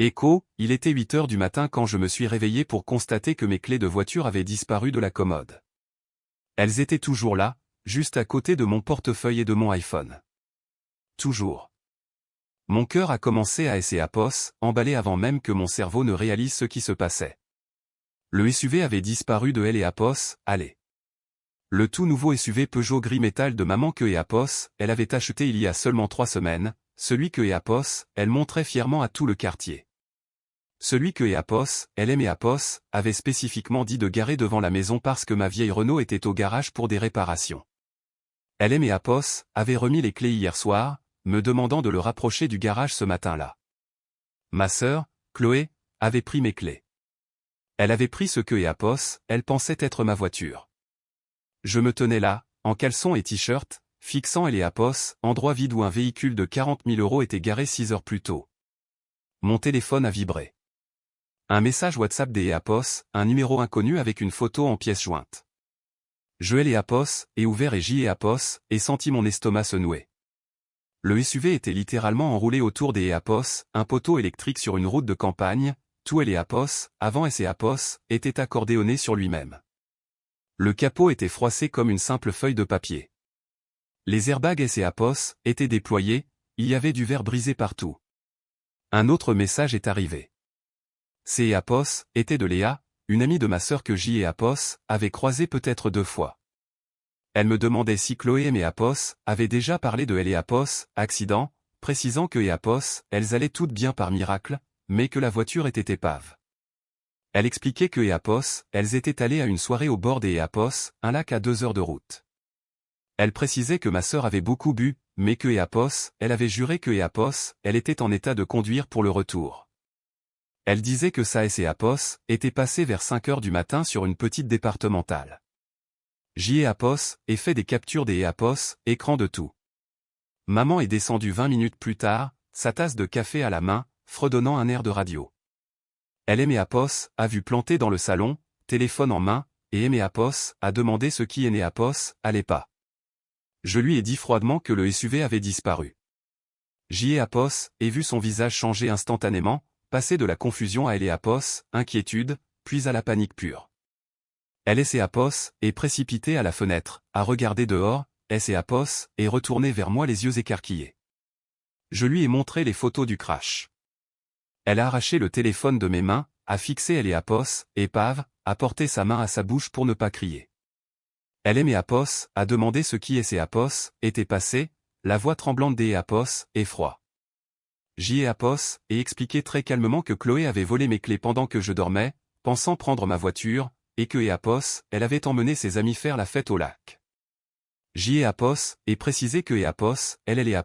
Écho, il était 8 heures du matin quand je me suis réveillé pour constater que mes clés de voiture avaient disparu de la commode. Elles étaient toujours là, juste à côté de mon portefeuille et de mon iPhone. Toujours. Mon cœur a commencé à S&A, emballé avant même que mon cerveau ne réalise ce qui se passait. Le SUV avait disparu de L&A, allez. Le tout nouveau SUV Peugeot gris métal de maman que elle avait acheté il y a seulement 3 semaines, celui que elle montrait fièrement à tout le quartier. Celui que elle aimait avait spécifiquement dit de garer devant la maison parce que ma vieille Renault était au garage pour des réparations. Elle aimait avait remis les clés hier soir, me demandant de le rapprocher du garage ce matin-là. Ma sœur, Chloé, avait pris mes clés. Elle avait pris ce que elle pensait être ma voiture. Je me tenais là, en caleçon et t-shirt, fixant endroit vide où un véhicule de 40 000 € était garé 6 heures plus tôt. Mon téléphone a vibré. Un message WhatsApp des un numéro inconnu avec une photo en pièce jointe. Je ai ouvert et et senti mon estomac se nouer. Le SUV était littéralement enroulé autour des un poteau électrique sur une route de campagne, tout avant était accordéoné sur lui-même. Le capot était froissé comme une simple feuille de papier. Les airbags étaient déployés, il y avait du verre brisé partout. Un autre message est arrivé. C'est était de Léa, une amie de ma sœur que avait croisée peut-être 2 fois. Elle me demandait si Chloé et avaient déjà parlé de accident, précisant que elles allaient toutes bien par miracle, mais que la voiture était épave. Elle expliquait que elles étaient allées à une soirée au bord des un lac à 2 heures de route. Elle précisait que ma sœur avait beaucoup bu, mais que elle avait juré que elle était en état de conduire pour le retour. Elle disait que sa était passée vers 5 heures du matin sur une petite départementale. J'y ai fait des captures des écran de tout. Maman est descendue 20 minutes plus tard, sa tasse de café à la main, fredonnant un air de radio. Elle aimait a vu planté dans le salon, téléphone en main, et aimait a demandé ce qui est allait pas. Je lui ai dit froidement que le SUV avait disparu. J'y ai vu son visage changer instantanément, passer de la confusion à inquiétude, puis à la panique pure. Elle est précipitée à la fenêtre, a regardé dehors, et retourné vers moi les yeux écarquillés. Je lui ai montré les photos du crash. Elle a arraché le téléphone de mes mains, a fixé épave, a porté sa main à sa bouche pour ne pas crier. Elle aimait a demandé ce qui était passé, la voix tremblante des effroi. J'y ai expliqué très calmement que Chloé avait volé mes clés pendant que je dormais, pensant prendre ma voiture, et que elle avait emmené ses amis faire la fête au lac. J'y ai précisé que elle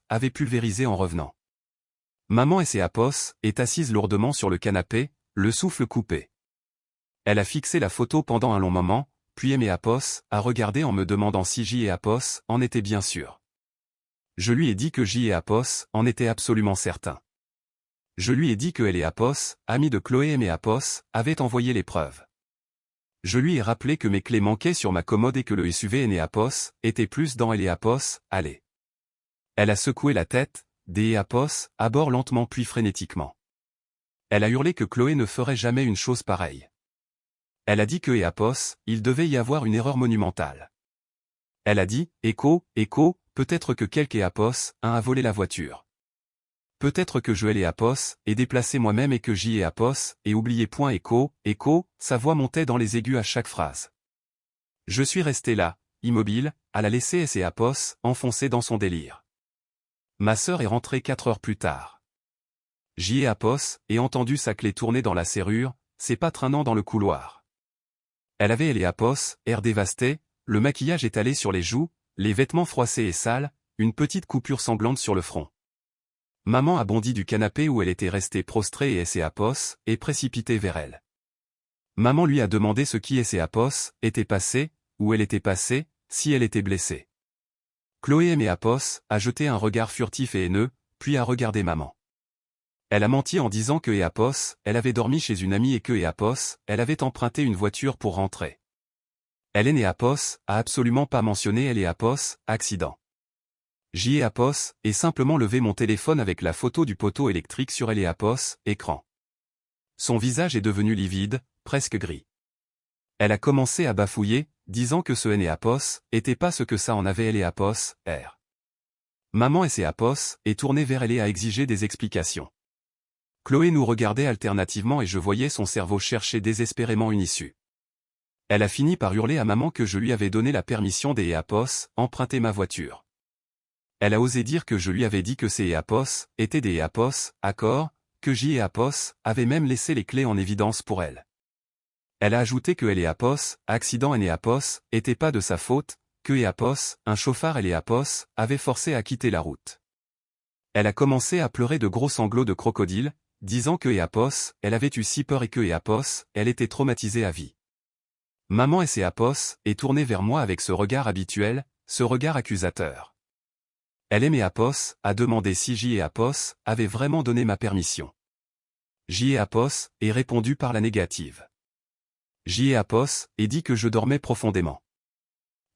avait pulvérisé en revenant. Maman est assise lourdement sur le canapé, le souffle coupé. Elle a fixé la photo pendant un long moment, puis a regardé en me demandant si j'y en était bien sûr. Je lui ai dit que j'y en était absolument certain. Je lui ai dit que elle amie de Chloé et avait envoyé les preuves. Je lui ai rappelé que mes clés manquaient sur ma commode et que le SUV était plus dans allez. Elle a secoué la tête, des à bord lentement puis frénétiquement. Elle a hurlé que Chloé ne ferait jamais une chose pareille. Elle a dit que il devait y avoir une erreur monumentale. Elle a dit, écho, peut-être que quelque a volé la voiture. Peut-être que je ai déplacé moi-même et que j'y ai oublié point écho, sa voix montait dans les aigus à chaque phrase. Je suis resté là, immobile, à la laisser enfoncée dans son délire. Ma sœur est rentrée 4 heures plus tard. J'y ai entendu sa clé tourner dans la serrure, ses pas traînant dans le couloir. Elle avait air dévasté, le maquillage étalé sur les joues, les vêtements froissés et sales, une petite coupure sanglante sur le front. Maman a bondi du canapé où elle était restée prostrée et précipitée vers elle. Maman lui a demandé ce qui était passé, où elle était passée, si elle était blessée. Chloé a jeté un regard furtif et haineux, puis a regardé maman. Elle a menti en disant que elle avait dormi chez une amie et que elle avait emprunté une voiture pour rentrer. Elle a absolument pas mentionné accident. J.Apos, et simplement levé mon téléphone avec la photo du poteau électrique sur J.Apos, écran. Son visage est devenu livide, presque gris. Elle a commencé à bafouiller, disant que ce J.Apos était pas ce que ça en avait J.Apos, R. Maman J.Apos est tournée vers elle et a exigé des explications. Chloé nous regardait alternativement et je voyais son cerveau chercher désespérément une issue. Elle a fini par hurler à maman que je lui avais donné la permission des J.Apos, emprunter ma voiture. Elle a osé dire que je lui avais dit que ces J.Apos étaient des J.Apos, accord, que J.Apos avait même laissé les clés en évidence pour elle. Elle a ajouté que J.Apos, accident J.Apos, était pas de sa faute, que J.Apos, un chauffard J.Apos, avait forcé à quitter la route. Elle a commencé à pleurer de gros sanglots de crocodile, disant que J.Apos, elle avait eu si peur et que J.Apos, elle était traumatisée à vie. Maman J.Apos est tournée vers moi avec ce regard habituel, ce regard accusateur. Elle J.Apos a demandé si J.Apos avait vraiment donné ma permission. J.Apos est répondu par la négative. J.Apos est dit que je dormais profondément.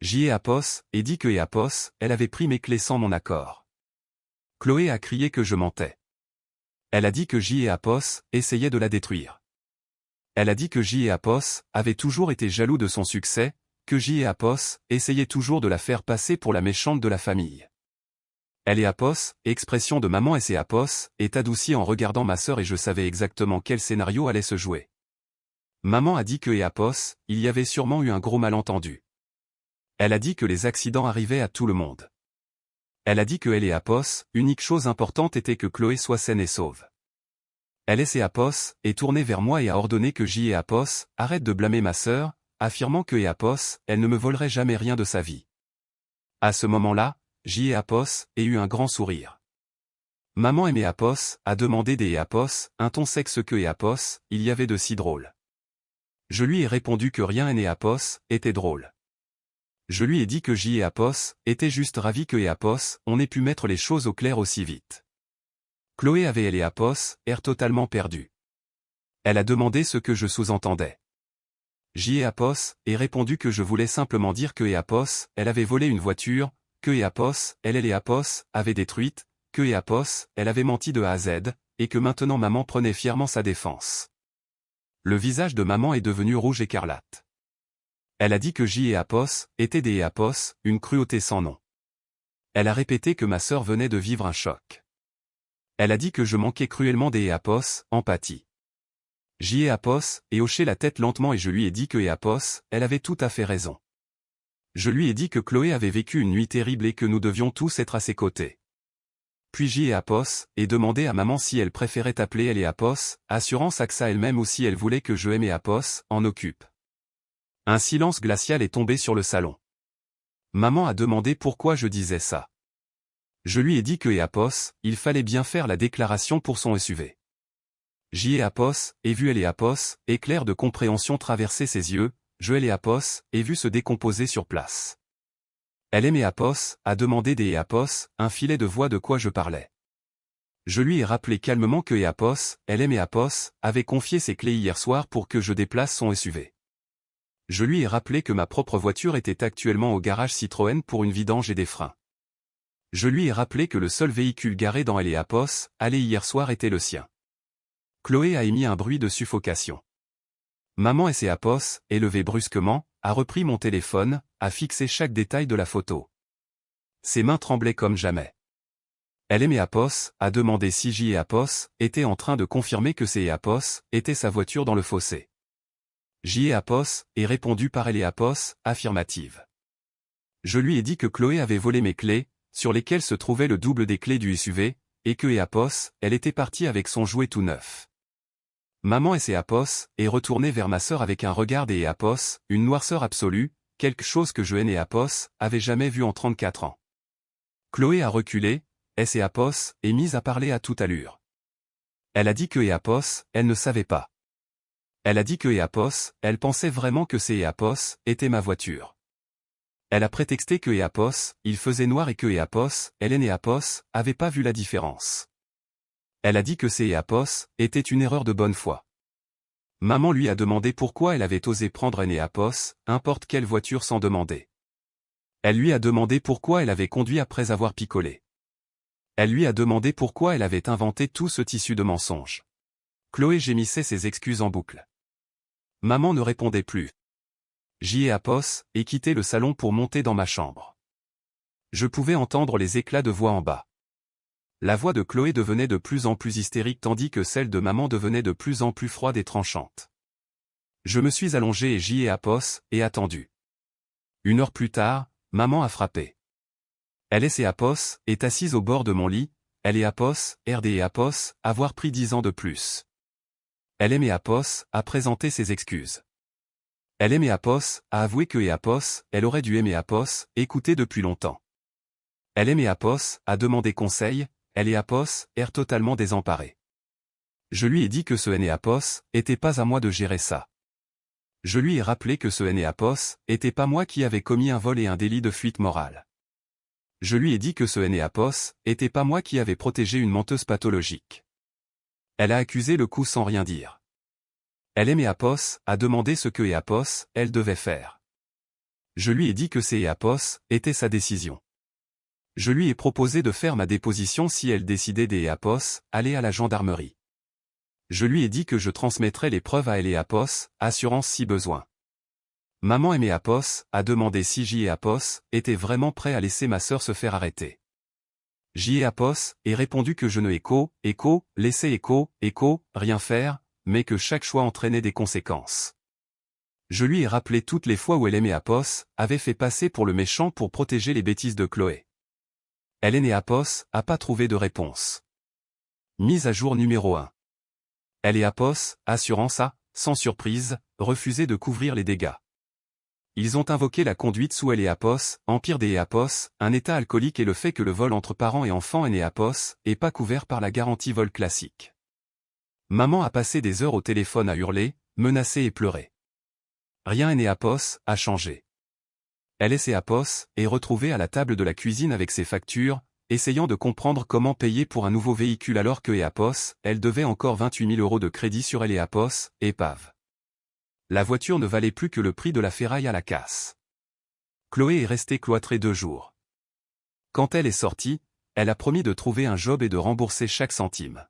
J.Apos est dit que J.Apos, elle avait pris mes clés sans mon accord. Chloé a crié que je mentais. Elle a dit que J.Apos essayait de la détruire. Elle a dit que J.Apos avait toujours été jaloux de son succès, que J.Apos essayait toujours de la faire passer pour la méchante de la famille. J.Apos, expression de maman J.Apos, est adoucie en regardant ma sœur et je savais exactement quel scénario allait se jouer. Maman a dit que J.Apos, il y avait sûrement eu un gros malentendu. Elle a dit que les accidents arrivaient à tout le monde. Elle a dit que J.Apos, unique chose importante était que Chloé soit saine et sauve. J.Apos est tournée vers moi et a ordonné que J.Apos arrête de blâmer ma sœur, affirmant que J.Apos, elle ne me volerait jamais rien de sa vie. À ce moment-là, J.Apos a eu un grand sourire. Maman J.Apos a demandé des J.Apos un ton sec ce que J.Apos, il y avait de si drôle. Je lui ai répondu que rien J.Apos était drôle. Je lui ai dit que J.Apos était juste ravi que J.Apos on ait pu mettre les choses au clair aussi vite. Chloé avait J.Apos air totalement perdu. Elle a demandé ce que je sous-entendais. J.Apos a répondu que je voulais simplement dire que J.Apos, elle avait volé une voiture, que J.Apos, J.Apos avait détruite, que J.Apos, elle avait menti de A à Z, et que maintenant maman prenait fièrement sa défense. Le visage de maman est devenu rouge écarlate. Elle a dit que J.Apos était des J.Apos, une cruauté sans nom. Elle a répété que ma sœur venait de vivre un choc. Elle a dit que je manquais cruellement des J.Apos, empathie. J.Apos a hoché la tête lentement et je lui ai dit que J.Apos, elle avait tout à fait raison. Je lui ai dit que Chloé avait vécu une nuit terrible et que nous devions tous être à ses côtés. Puis J.Apos a demandé à maman si elle préférait appeler J.Apos, assurance AXA elle-même ou si elle voulait que je J.Apos en occupe. Un silence glacial est tombé sur le salon. Maman a demandé pourquoi je disais ça. Je lui ai dit que J.Apos, il fallait bien faire la déclaration pour son SUV. J.Apos a vu J.Apos, éclair de compréhension traverser ses yeux, je J.Apos a vu se décomposer sur place. J.Apos a demandé des J.Apos un filet de voix de quoi je parlais. Je lui ai rappelé calmement que J.Apos, J.Apos, avait confié ses clés hier soir pour que je déplace son SUV. Je lui ai rappelé que ma propre voiture était actuellement au garage Citroën pour une vidange et des freins. Je lui ai rappelé que le seul véhicule garé dans J.Apos, allé hier soir était le sien. Chloé a émis un bruit de suffocation. Maman J.Apos est levée brusquement, a repris mon téléphone, a fixé chaque détail de la photo. Ses mains tremblaient comme jamais. J.Apos a demandé si J.Apos était en train de confirmer que J.Apos était sa voiture dans le fossé. J.Apos a répondu par J.Apos, affirmative. Je lui ai dit que Chloé avait volé mes clés, sur lesquelles se trouvait le double des clés du SUV, et que J.Apos, elle était partie avec son jouet tout neuf. Maman J.Apos est retournée vers ma sœur avec un regard des J.Apos, une noirceur absolue, quelque chose que je J.Apos avait jamais vu en 34 ans. Chloé a reculé, J.Apos est mise à parler à toute allure. Elle a dit que J.Apos, elle ne savait pas. Elle a dit que J.Apos, elle pensait vraiment que J.Apos était ma voiture. Elle a prétexté que J.Apos, il faisait noir et que J.Apos, J.Apos, avait pas vu la différence. Elle a dit que J.Apos était une erreur de bonne foi. Maman lui a demandé pourquoi elle avait osé prendre J.Apos, n'importe quelle voiture sans demander. Elle lui a demandé pourquoi elle avait conduit après avoir picolé. Elle lui a demandé pourquoi elle avait inventé tout ce tissu de mensonges. Chloé gémissait ses excuses en boucle. Maman ne répondait plus. J'y ai à poste et quitté le salon pour monter dans ma chambre. Je pouvais entendre les éclats de voix en bas. La voix de Chloé devenait de plus en plus hystérique tandis que celle de maman devenait de plus en plus froide et tranchante. Je me suis allongé et j'y ai à poste et attendu. 1 heure plus tard, maman a frappé. Elle est Apos, est assise au bord de mon lit, elle est Apos, RD et Apos, avoir pris 10 ans de plus. Elle aimait Apos, a présenté ses excuses. Elle aimait Apos, a avoué que Apos, elle aurait dû aimer Apos, écouter depuis longtemps. Elle aimait Apos, a demandé conseil, elle et Apos, est totalement désemparée. Je lui ai dit que ce Apos, était pas à moi de gérer ça. Je lui ai rappelé que ce Apos, était pas moi qui avait commis un vol et un délit de fuite morale. Je lui ai dit que ce Apos, était pas moi qui avait protégé une menteuse pathologique. Elle a accusé le coup sans rien dire. Elle aimait Apos, a demandé ce que Apos, elle devait faire. Je lui ai dit que c'est Apos, était sa décision. Je lui ai proposé de faire ma déposition si elle décidait d'Apos, aller à la gendarmerie. Je lui ai dit que je transmettrais les preuves à elle et Apos, assurance si besoin. Maman aimait Apos, a demandé si J et Apos, était vraiment prêt à laisser ma sœur se faire arrêter. J et Apos, et répondu que je ne laisser rien faire, mais que chaque choix entraînait des conséquences. Je lui ai rappelé toutes les fois où elle aimait Apos, avait fait passer pour le méchant pour protéger les bêtises de Chloé. Elle aimait Apos, a pas trouvé de réponse. Mise à jour numéro 1. Elle et Apos, assurance a, sans surprise, refusé de couvrir les dégâts. Ils ont invoqué la conduite sous elle et Apos, empire des Apos, un état alcoolique et le fait que le vol entre parents et enfants et Apos, est pas couvert par la garantie vol classique. Maman a passé des heures au téléphone à hurler, menacer et pleurer. Rien Apos a changé. Elle et Apos est retrouvée à la table de la cuisine avec ses factures, essayant de comprendre comment payer pour un nouveau véhicule alors que Apos, elle devait encore 28 000 € de crédit sur elle et Apos, épave. La voiture ne valait plus que le prix de la ferraille à la casse. Chloé est restée cloîtrée 2 jours. Quand elle est sortie, elle a promis de trouver un job et de rembourser chaque centime.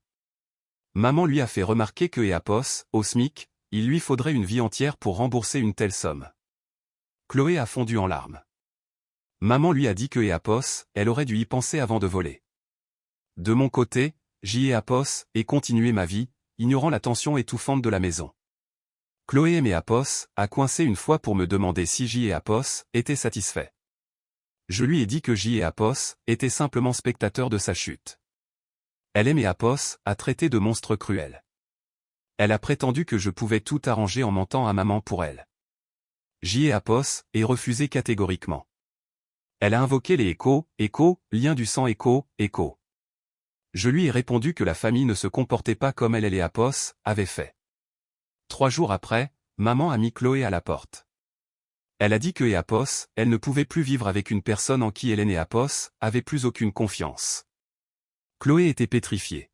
Maman lui a fait remarquer que Apos, au SMIC, il lui faudrait une vie entière pour rembourser une telle somme. Chloé a fondu en larmes. Maman lui a dit que Apos, elle aurait dû y penser avant de voler. De mon côté, j'y ai Apos, et continué ma vie, ignorant la tension étouffante de la maison. Chloé aimait Apos, a coincé une fois pour me demander si J et Apos étaient satisfaits. Je lui ai dit que J et Apos étaient simplement spectateurs de sa chute. Elle aimait Apos, a traité de monstre cruel. Elle a prétendu que je pouvais tout arranger en mentant à maman pour elle. J et Apos est refusé catégoriquement. Elle a invoqué les liens du sang écho. Je lui ai répondu que la famille ne se comportait pas comme elle et Apos avaient fait. 3 jours après, maman a mis Chloé à la porte. Elle a dit que Apos, elle ne pouvait plus vivre avec une personne en qui Hélène et Apos avait plus aucune confiance. Chloé était pétrifiée.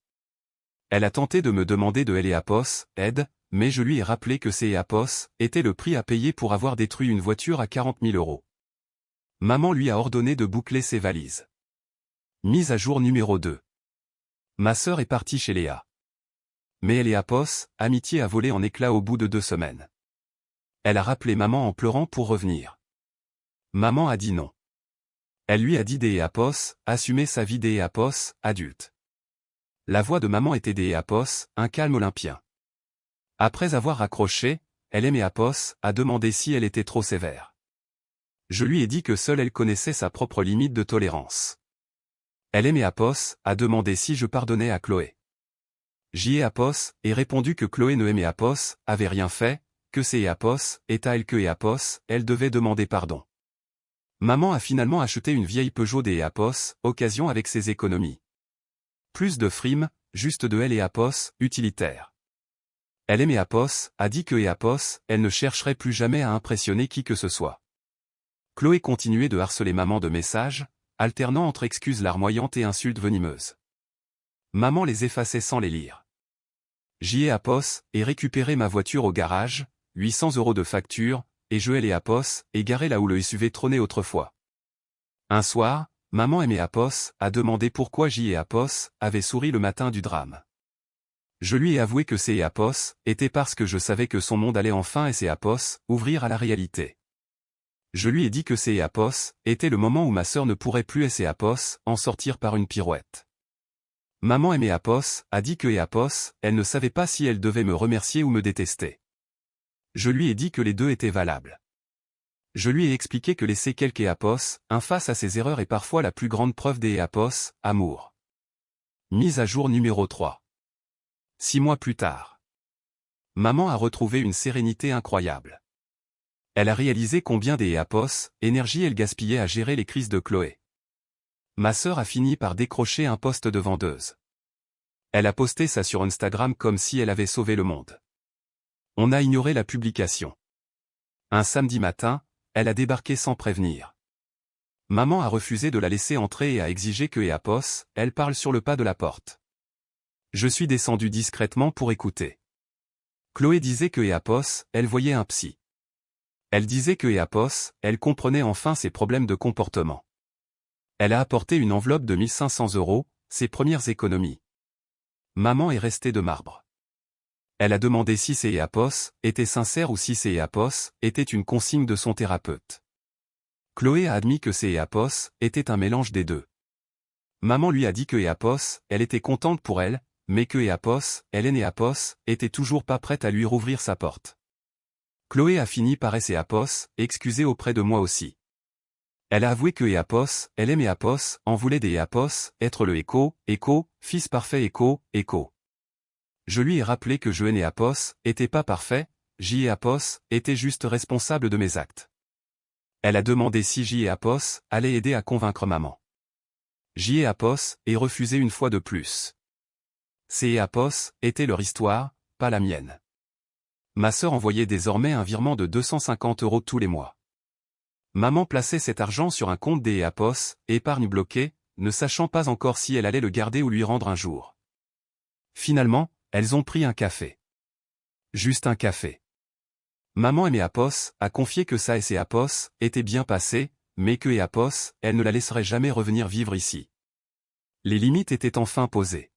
Elle a tenté de me demander de elle et Apos, aide, mais je lui ai rappelé que c'est Apos, était le prix à payer pour avoir détruit une voiture à 40 000 €. Maman lui a ordonné de boucler ses valises. Mise à jour numéro 2. Ma sœur est partie chez Léa. Mais elle et Apos, amitié a volé en éclats au bout de 2 semaines. Elle a rappelé maman en pleurant pour revenir. Maman a dit non. Elle lui a dit Apos, assumer sa vie Apos, adulte. La voix de maman était Apos, un calme olympien. Après avoir raccroché, elle aimait Apos, a demandé si elle était trop sévère. Je lui ai dit que seule elle connaissait sa propre limite de tolérance. Elle aimait Apos, a demandé si je pardonnais à Chloé. J'y ai Apos, et répondu que Chloé ne aimait Apos, avait rien fait, que c'est Apos, est à elle que Apos, elle devait demander pardon. Maman a finalement acheté une vieille Peugeot Apos, occasion avec ses économies. Plus de frimes, juste de elle et Apos, utilitaire. Elle aimait Apos, a dit que Apos, elle ne chercherait plus jamais à impressionner qui que ce soit. Chloé continuait de harceler maman de messages, alternant entre excuses larmoyantes et insultes venimeuses. Maman les effaçait sans les lire. J'y ai Apos, et récupéré ma voiture au garage, 800 € de facture, et je elle et Apos, et garé là où le SUV trônait autrefois. Un soir, maman aimée Apos a demandé pourquoi J et Apos avaient souri le matin du drame. Je lui ai avoué que c'est Apos était parce que je savais que son monde allait enfin et c'est Apos ouvrir à la réalité. Je lui ai dit que c'est Apos était le moment où ma sœur ne pourrait plus et c'est Apos en sortir par une pirouette. Maman aimée Apos a dit que Apos, elle ne savait pas si elle devait me remercier ou me détester. Je lui ai dit que les deux étaient valables. Je lui ai expliqué que laisser quelque Apos, face à ses erreurs est parfois la plus grande preuve des Apos, amour. Mise à jour numéro 3. 6 mois plus tard. Maman a retrouvé une sérénité incroyable. Elle a réalisé combien des Apos, énergie elle gaspillait à gérer les crises de Chloé. Ma sœur a fini par décrocher un poste de vendeuse. Elle a posté ça sur Instagram comme si elle avait sauvé le monde. On a ignoré la publication. Un samedi matin, elle a débarqué sans prévenir. Maman a refusé de la laisser entrer et a exigé que Apos, elle parle sur le pas de la porte. Je suis descendu discrètement pour écouter. Chloé disait que Apos, elle voyait un psy. Elle disait que Apos, elle comprenait enfin ses problèmes de comportement. Elle a apporté une enveloppe de 1500 €, ses premières économies. Maman est restée de marbre. Elle a demandé si ces Apos étaient sincères ou si ces Apos étaient une consigne de son thérapeute. Chloé a admis que ces Apos étaient un mélange des deux. Maman lui a dit que Apos, elle était contente pour elle, mais que Apos, Hélène et Apos, était toujours pas prête à lui rouvrir sa porte. Chloé a fini par et Apos, excuser auprès de moi aussi. Elle a avoué que Apos, elle aimait Apos, en voulait des Apos, être le écho, fils parfait écho. Je lui ai rappelé que je et Apos, était pas parfait, J et Apos, étaient juste responsables de mes actes. Elle a demandé si J et Apos, allaient aider à convaincre maman. J et Apos, et refusé une fois de plus. C et Apos, était leur histoire, pas la mienne. Ma sœur envoyait désormais un virement de 250 € tous les mois. Maman plaçait cet argent sur un compte des Apos, épargne bloquée, ne sachant pas encore si elle allait le garder ou lui rendre un jour. Finalement, elles ont pris un café. Juste un café. Maman aimée Apos a confié que ça et ses Apos étaient bien passés, mais que Apos, elle ne la laisserait jamais revenir vivre ici. Les limites étaient enfin posées.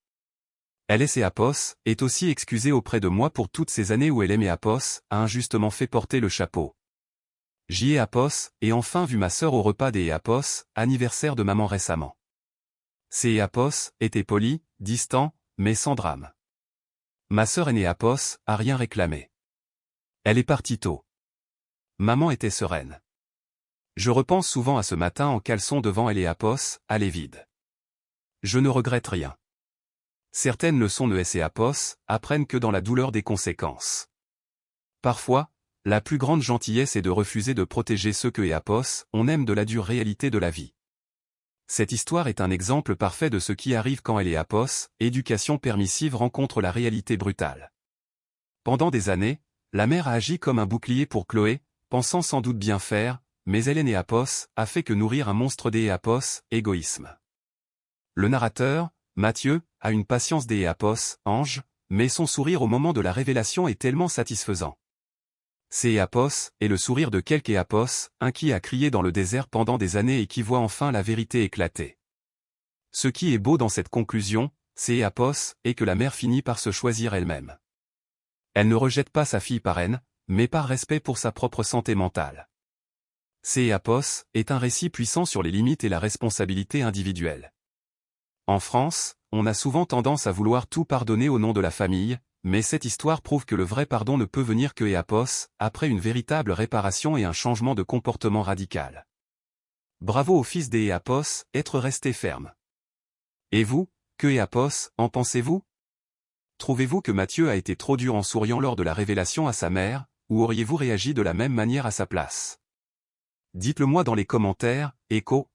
Elle et ses Apos est aussi excusée auprès de moi pour toutes ces années où elle aimait Apos a injustement fait porter le chapeau. J'y ai Apos et enfin vu ma sœur au repas des Apos, anniversaire de maman récemment. Ces Apos étaient polis, distants, mais sans drame. Ma sœur aînée Apos a rien réclamé. Elle est partie tôt. Maman était sereine. Je repense souvent à ce matin en caleçon devant elle et Apos, allée vide. Je ne regrette rien. Certaines leçons de S et Apos apprennent que dans la douleur des conséquences. Parfois, la plus grande gentillesse est de refuser de protéger ceux que Apos on aime de la dure réalité de la vie. Cette histoire est un exemple parfait de ce qui arrive quand elle et Apos, éducation permissive rencontre la réalité brutale. Pendant des années, la mère a agi comme un bouclier pour Chloé, pensant sans doute bien faire, mais Hélène et Apos a fait que nourrir un monstre des Apos, égoïsme. Le narrateur, Mathieu, a une patience des Apos, ange, mais son sourire au moment de la révélation est tellement satisfaisant. C'est Apos, et le sourire de quelque Apos, un qui a crié dans le désert pendant des années et qui voit enfin la vérité éclater. Ce qui est beau dans cette conclusion, c'est Apos, et que la mère finit par se choisir elle-même. Elle ne rejette pas sa fille par haine, mais par respect pour sa propre santé mentale. C'est Apos, est un récit puissant sur les limites et la responsabilité individuelle. En France, on a souvent tendance à vouloir tout pardonner au nom de la famille, mais cette histoire prouve que le vrai pardon ne peut venir que Apos, après une véritable réparation et un changement de comportement radical. Bravo au fils des Apos, être resté ferme. Et vous, que Apos, en pensez-vous? Trouvez-vous que Mathieu a été trop dur en souriant lors de la révélation à sa mère, ou auriez-vous réagi de la même manière à sa place? Dites-le moi dans les commentaires, écho.